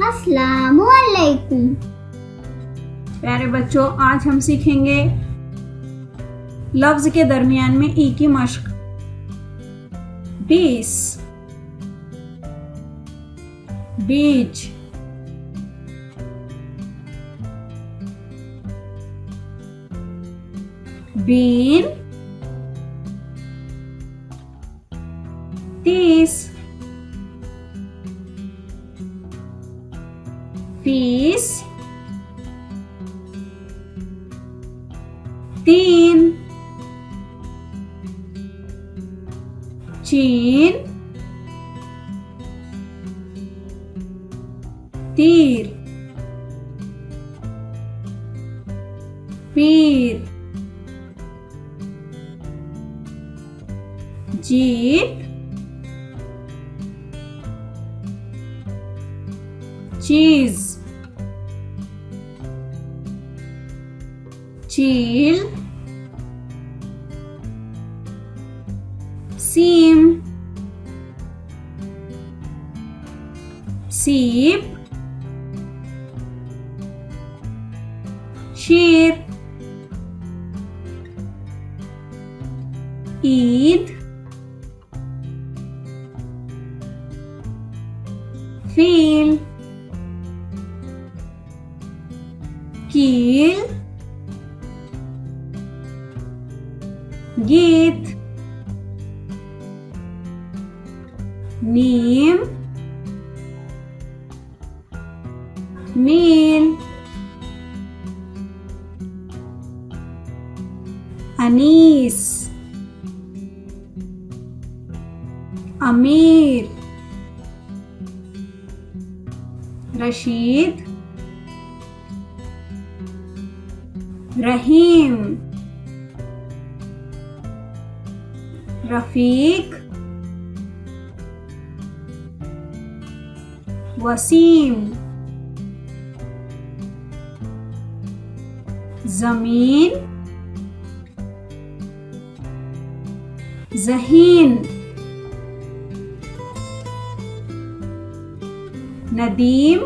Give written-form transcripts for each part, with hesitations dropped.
अस्सलामु अलैकुम। प्यारे बच्चों, आज हम सीखेंगे लफ्ज के दरमियान में ई की मश्क। 20, बीज, बीन, 30, फीस, 3, चीन, तीर, पीर, जीप, चीज, चील, सीम, सीप, शीर, ईद, फील, कील, गीत, नीम, नील, अनीस, अमीर, रशीद, रहीम, रफीक, वसीम, जमीन, जहीन, नदीम,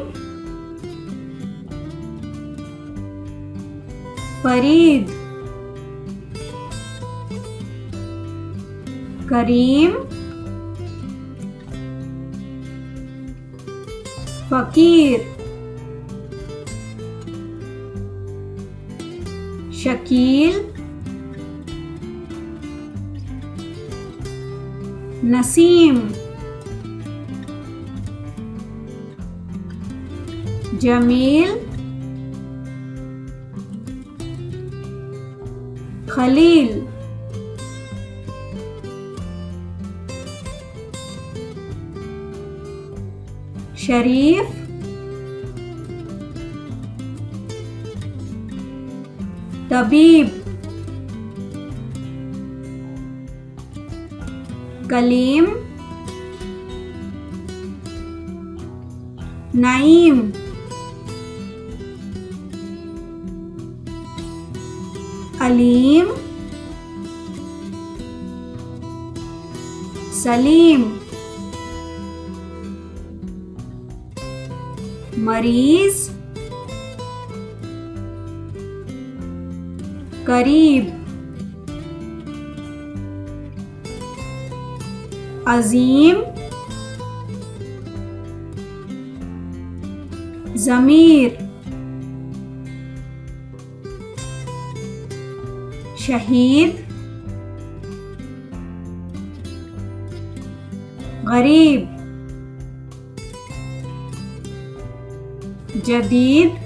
फरीद, करीम, फकीर, शकील, नसीम, जमील, खलील, शरीफ, तबीब, कलीम, नईम, अलीम, सलीम, मरीज, करीब, अजीम, ज़मीर, शहीद, गरीब, जदीद,